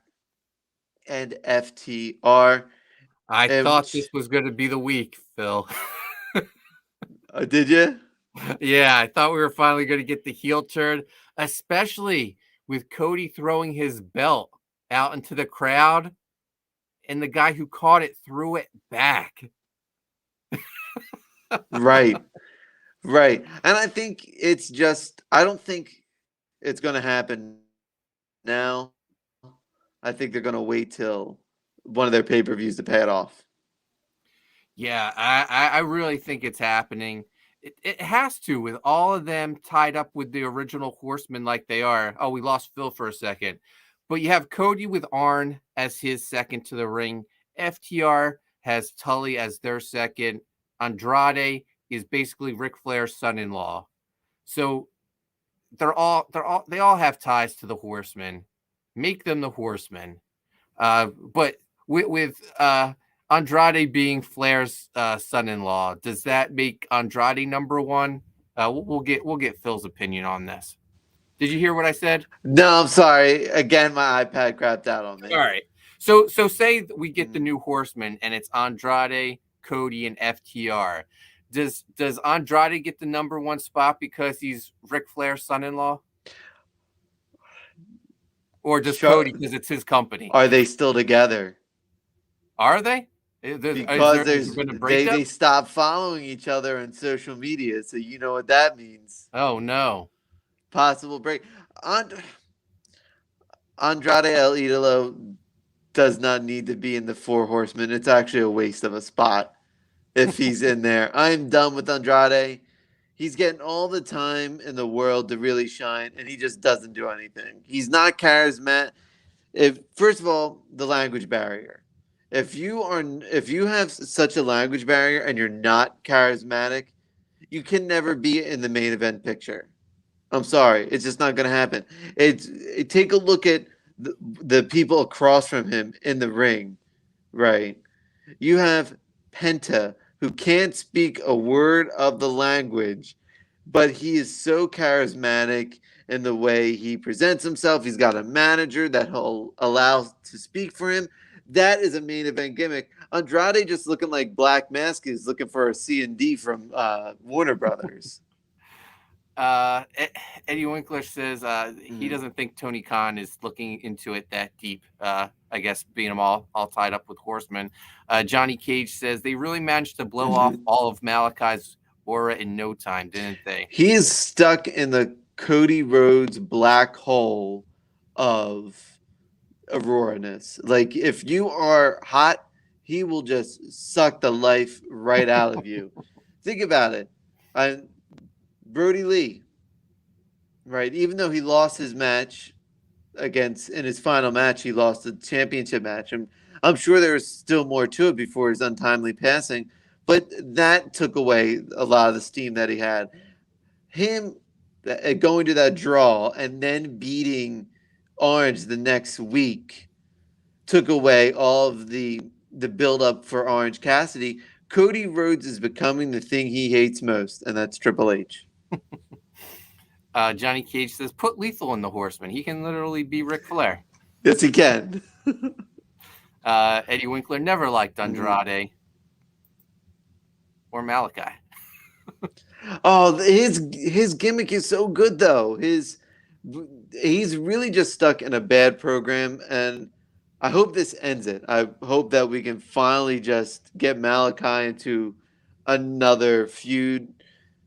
S3: and FTR.
S2: I
S3: In
S2: thought this
S3: which,
S2: was going to be the week, Phil.
S3: did you?
S2: Yeah, I thought we were finally going to get the heel turn, especially with Cody throwing his belt out into the crowd and the guy who caught it threw it back.
S3: Right. Right. And I think it's just, I don't think it's going to happen now. I think they're going to wait till one of their pay-per-views to pay it off.
S2: Yeah, I really think it's happening. It has to, with all of them tied up with the original Horsemen like they are. Oh, we lost Phil for a second. But you have Cody with Arn as his second to the ring. FTR has Tully as their second. Andrade is basically Ric Flair's son-in-law. So they all have ties to the Horsemen. Make them the Horsemen. But with Andrade being Flair's son-in-law, does that make Andrade number one? We'll get Phil's opinion on this. Did you hear what I said?
S3: No, I'm sorry. Again, my iPad crapped out on me.
S2: All right. So say we get the new Horseman and it's Andrade, Cody, and FTR. Does Andrade get the number one spot because he's Ric Flair's son-in-law? Or does Cody because it's his company?
S3: Are they still together?
S2: Are they?
S3: Because
S2: they
S3: they stop following each other on social media, so you know what that means.
S2: Oh no.
S3: Possible break. Andrade El Idolo does not need to be in the Four Horsemen. It's actually a waste of a spot if he's in there. I'm done with Andrade. He's getting all the time in the world to really shine, and he just doesn't do anything. He's not charismatic. First of all, the language barrier. If you have such a language barrier and you're not charismatic, you can never be in the main event picture. I'm sorry, it's just not going to happen. Take a look at the people across from him in the ring, right? You have Penta, who can't speak a word of the language, but he is so charismatic in the way he presents himself. He's got a manager that he'll allow to speak for him. That is a main event gimmick. Andrade just looking like Black Mask is looking for a C&D from Warner Brothers.
S2: Eddie Winkler says he doesn't think Tony Khan is looking into it that deep. I guess being them all tied up with Horsemen. Johnny Cage says they really managed to blow off all of Malachi's aura in no time, didn't they?
S3: He is stuck in the Cody Rhodes black hole of Aurora-ness. Like, if you are hot, he will just suck the life right out of you. Think about it. Brody Lee, right? Even though he lost his match in his final match, he lost the championship match. I'm sure there was still more to it before his untimely passing, but that took away a lot of the steam that he had. Him going to that draw and then beating Orange the next week took away all of the build up for Orange Cassidy. Cody Rhodes is becoming the thing he hates most, and that's Triple H.
S2: Johnny Cage says, put Lethal in the Horseman. He can literally be Ric Flair.
S3: Yes, he can.
S2: Eddie Winkler never liked Andrade or Malachi.
S3: Oh, his gimmick is so good, though. He's really just stuck in a bad program, and I hope this ends it. I hope that we can finally just get Malachi into another feud.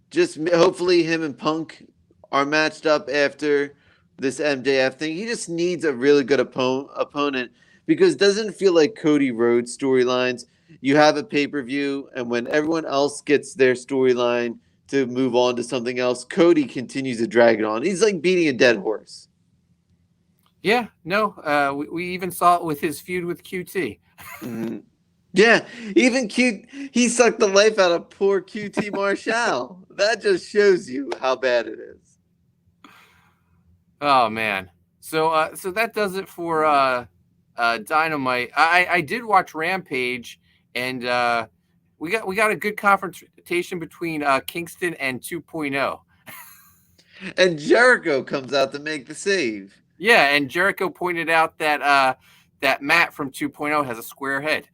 S3: Just hopefully him and Punk are matched up after this MJF thing. He just needs a really good opponent because it doesn't feel like Cody Rhodes storylines. You have a pay-per-view, and when everyone else gets their storyline to move on to something else, Cody continues to drag it on. He's like beating a dead horse.
S2: Yeah, no, we even saw it with his feud with QT.
S3: Mhm. Yeah, even he sucked the life out of poor QT Marshall. That just shows you how bad it is.
S2: Oh man. So that does it for Dynamite. I did watch Rampage, and we got a good confrontation between Kingston and 2.0.
S3: And Jericho comes out to make the save.
S2: Yeah, and Jericho pointed out that that Matt from 2.0 has a square head.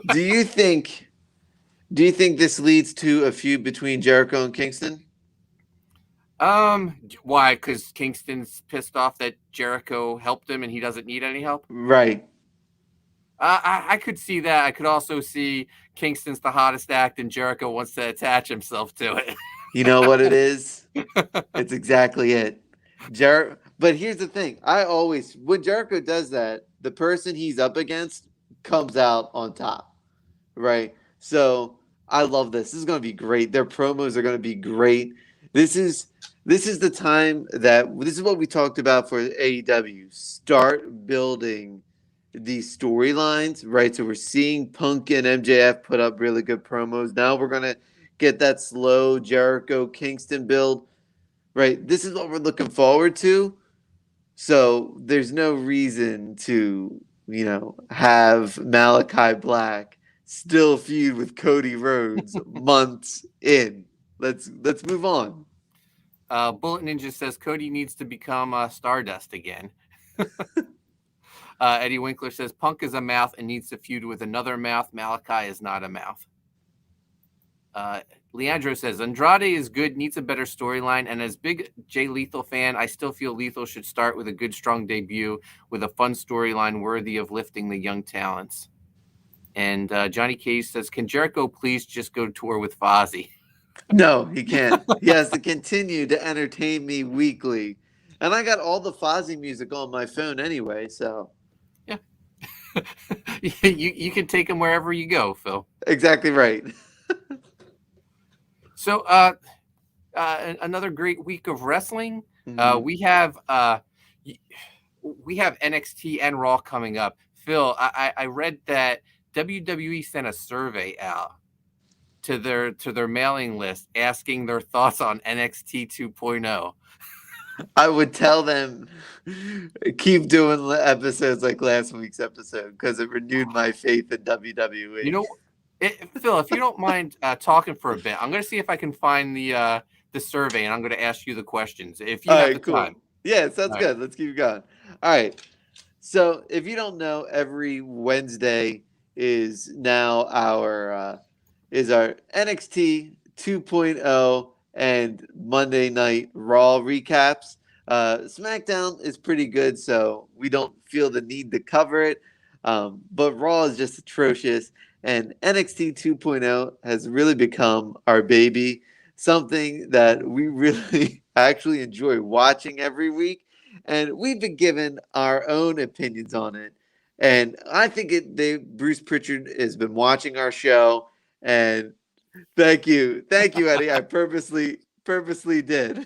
S3: Do you think this leads to a feud between Jericho and Kingston?
S2: Why? Because Kingston's pissed off that Jericho helped him and he doesn't need any help.
S3: Right.
S2: I could see that. I could also see Kingston's the hottest act and Jericho wants to attach himself to it.
S3: You know what it is? It's exactly it. But here's the thing. When Jericho does that, the person he's up against comes out on top. Right? So I love this. This is going to be great. Their promos are going to be great. This is the time this is what we talked about for AEW. Start building these storylines, right? So we're seeing Punk and MJF put up really good promos. Now we're going to get that slow Jericho Kingston build, right? This is what we're looking forward to. So there's no reason to, have Malachi Black still feud with Cody Rhodes months in. Let's move on.
S2: Bullet Ninja says Cody needs to become Stardust again. Eddie Winkler says Punk is a mouth and needs to feud with another mouth. Malachi is not a mouth. Leandro says Andrade is good, needs a better storyline, and as big Jay Lethal fan, I still feel Lethal should start with a good, strong debut with a fun storyline worthy of lifting the young talents. And Johnny Cage says, can Jericho please just go tour with Fozzy?
S3: No, he can't. He has to continue to entertain me weekly. And I got all the Fozzy music on my phone anyway, so.
S2: Yeah. you can take him wherever you go, Phil.
S3: Exactly right.
S2: So another great week of wrestling.
S3: Mhm.
S2: We have NXT and Raw coming up. Phil, I read that WWE sent a survey out to their mailing list asking their thoughts on NXT 2.0.
S3: I would tell them keep doing episodes like last week's episode because it renewed my faith in WWE.
S2: You know, Phil, if you don't mind talking for a bit, I'm going to see if I can find the survey, and I'm going to ask you the questions if you have the time.
S3: Yeah, sounds
S2: All
S3: good.
S2: right.
S3: Let's keep going. All right. So if you don't know, every Wednesday is now our NXT 2.0 and Monday Night Raw recaps. SmackDown is pretty good, so we don't feel the need to cover it. But Raw is just atrocious, and NXT 2.0 has really become our baby, something that we really actually enjoy watching every week. And we've been given our own opinions on it. And I think Bruce Pritchard has been watching our show, and thank you, Eddie. I purposely did.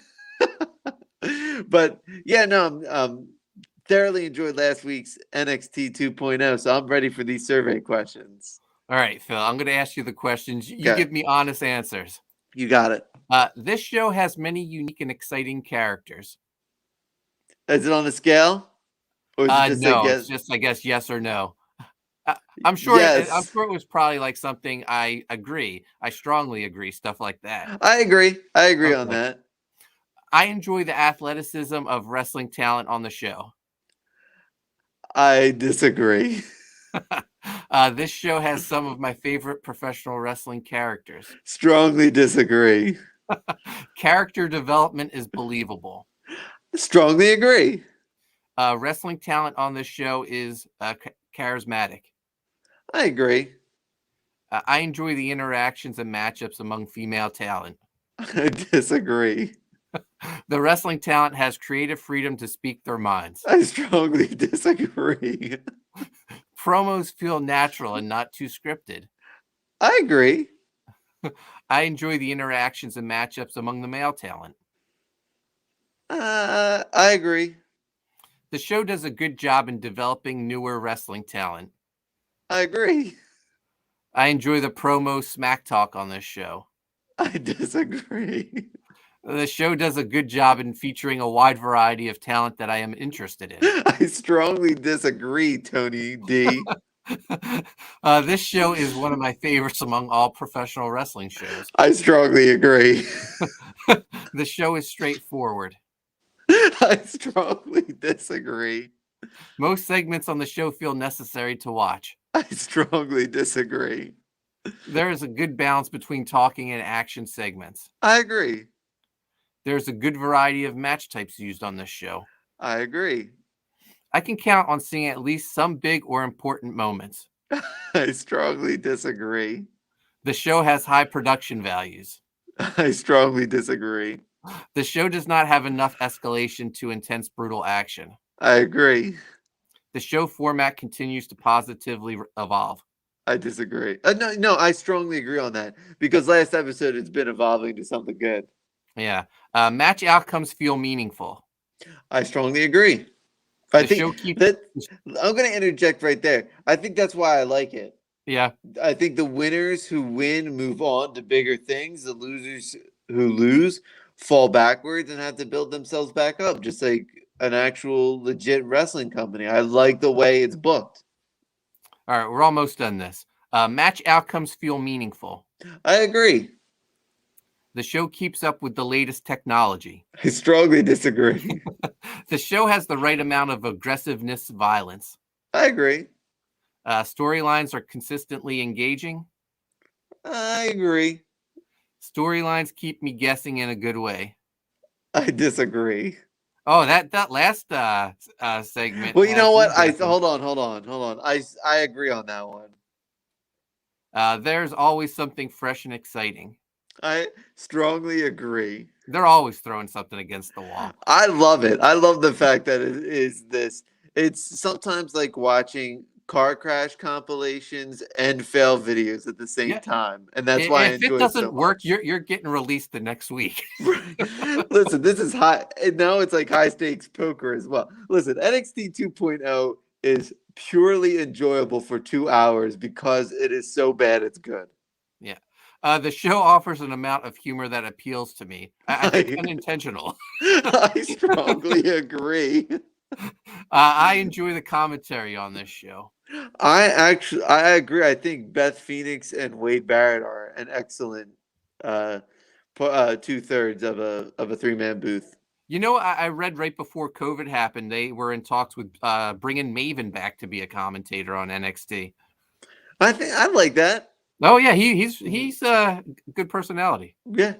S3: But yeah, no, thoroughly enjoyed last week's NXT 2.0, so I'm ready for these survey questions.
S2: All right, Phil, I'm going to ask you the questions. You
S3: Okay.
S2: give me honest answers.
S3: You got it.
S2: This show has many unique and exciting characters.
S3: Is it on the scale? Or is it just
S2: No,
S3: yes?
S2: it's just, I guess, yes or no. I'm sure.
S3: Yes.
S2: I'm sure it was probably like something I agree. I strongly agree. Stuff like that.
S3: I agree
S2: Okay.
S3: on that.
S2: I enjoy the athleticism of wrestling talent on the show.
S3: I disagree.
S2: This show has some of my favorite professional wrestling characters.
S3: Strongly disagree.
S2: Character development is believable.
S3: Strongly agree.
S2: Wrestling talent on this show is charismatic.
S3: I agree.
S2: I enjoy the interactions and matchups among female talent.
S3: I disagree.
S2: The wrestling talent has creative freedom to speak their minds.
S3: I strongly disagree.
S2: Promos feel natural and not too scripted.
S3: I agree.
S2: I enjoy the interactions and matchups among the male talent.
S3: I agree.
S2: The show does a good job in developing newer wrestling talent.
S3: I agree.
S2: I enjoy the promo smack talk on this show.
S3: I disagree.
S2: The show does a good job in featuring a wide variety of talent that I am interested in.
S3: I strongly disagree, Tony D.
S2: This show is one of my favorites among all professional wrestling shows.
S3: I strongly agree.
S2: The show is straightforward.
S3: I strongly disagree.
S2: Most segments on the show feel necessary to watch.
S3: I strongly disagree.
S2: There is a good balance between talking and action segments.
S3: I agree.
S2: There's a good variety of match types used on this show.
S3: I agree.
S2: I can count on seeing at least some big or important moments.
S3: I strongly disagree.
S2: The show has high production values.
S3: I strongly disagree.
S2: The show does not have enough escalation to intense, brutal action.
S3: I agree.
S2: The show format continues to positively evolve.
S3: I disagree. No, I strongly agree on that because last episode it's been evolving to something good.
S2: Yeah. Match outcomes feel meaningful.
S3: I strongly agree. I'm going to interject right there. I think that's why I like it.
S2: Yeah.
S3: I think the winners who win move on to bigger things. The losers who lose fall backwards and have to build themselves back up, just like an actual legit wrestling company. I like the way it's booked.
S2: All right, we're almost done this. Match outcomes feel meaningful.
S3: I agree.
S2: The show keeps up with the latest technology.
S3: I strongly disagree.
S2: The show has the right amount of aggressiveness, violence.
S3: I agree.
S2: Storylines are consistently engaging.
S3: I agree.
S2: Storylines keep me guessing in a good way.
S3: I disagree.
S2: Oh, that last segment.
S3: Well, you know what? Hold on. I agree on that one.
S2: There's always something fresh and exciting.
S3: I strongly agree.
S2: They're always throwing something against the wall.
S3: I love it. I love the fact that it is this. It's sometimes like watching car crash compilations and fail videos at the same time, and that's why I enjoy it so much. If it doesn't work,
S2: you're getting released the next week.
S3: Listen, this is high. Now it's like high stakes poker as well. Listen, NXT 2.0 is purely enjoyable for 2 hours because it is so bad it's good.
S2: Yeah. The show offers an amount of humor that appeals to me. I think it's unintentional.
S3: I strongly agree.
S2: I enjoy the commentary on this show.
S3: I agree. I think Beth Phoenix and Wade Barrett are an excellent 2/3 of a 3-man booth.
S2: You know, I read right before COVID happened, they were in talks with bringing Maven back to be a commentator on NXT.
S3: I like that.
S2: Oh yeah, he's a good personality.
S3: Yeah.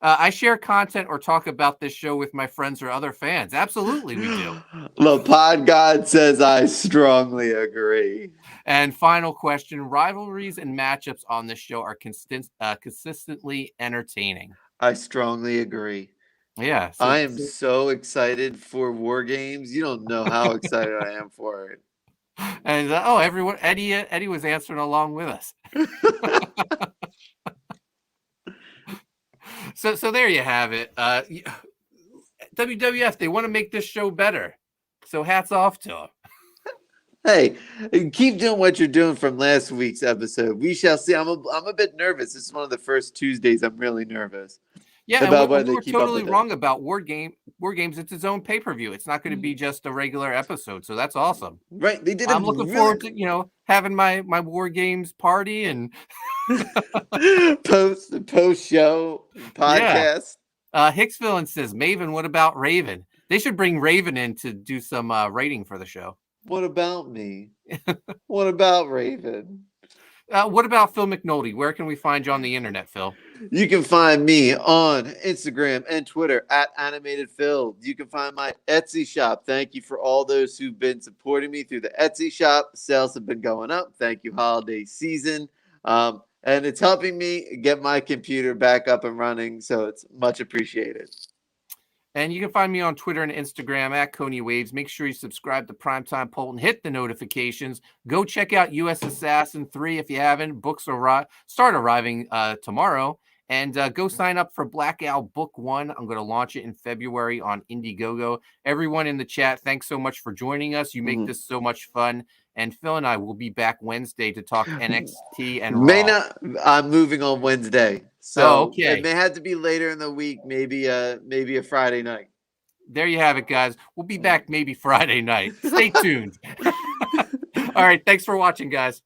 S2: I share content or talk about this show with my friends or other fans. Absolutely, we do.
S3: The Pod God says I strongly agree.
S2: And final question: rivalries and matchups on this show are consistently entertaining.
S3: I strongly agree.
S2: Yeah,
S3: I am so excited for War Games. You don't know how excited I am for it.
S2: And everyone, Eddie was answering along with us. So there you have it. WWF, they want to make this show better. So hats off to them.
S3: Hey, keep doing what you're doing from last week's episode. We shall see. I'm a bit nervous. This is one of the first Tuesdays I'm really nervous.
S2: Yeah, and we're totally wrong about War Games. It's its own pay-per-view. It's not going to be just a regular episode. So that's awesome.
S3: Right. They did.
S2: I'm looking forward to, having my War Games party and
S3: post show podcast.
S2: Yeah. Hicksville says, Maven, what about Raven? They should bring Raven in to do some writing for the show.
S3: What about me? What about Raven?
S2: What about Phil McNulty? Where can we find you on the internet, Phil?
S3: You can find me on Instagram and Twitter at AnimatedPhil. You can find my Etsy shop. Thank you for all those who've been supporting me through the Etsy shop. Sales have been going up. Thank you, holiday season. And it's helping me get my computer back up and running, so it's much appreciated.
S2: And you can find me on Twitter and Instagram at Coney Waves. Make sure you subscribe to Primetime Poulton. Hit the notifications. Go check out US Assassin 3 if you haven't. Books start arriving tomorrow. And go sign up for Black Owl Book 1. I'm going to launch it in February on Indiegogo. Everyone in the chat, thanks so much for joining us. You make this so much fun. And Phil and I will be back Wednesday to talk NXT and Raw.
S3: I'm moving on Wednesday, so
S2: okay.
S3: It may have to be later in the week. Maybe a Friday night.
S2: There you have it, guys. We'll be back maybe Friday night. Stay tuned. All right. Thanks for watching, guys.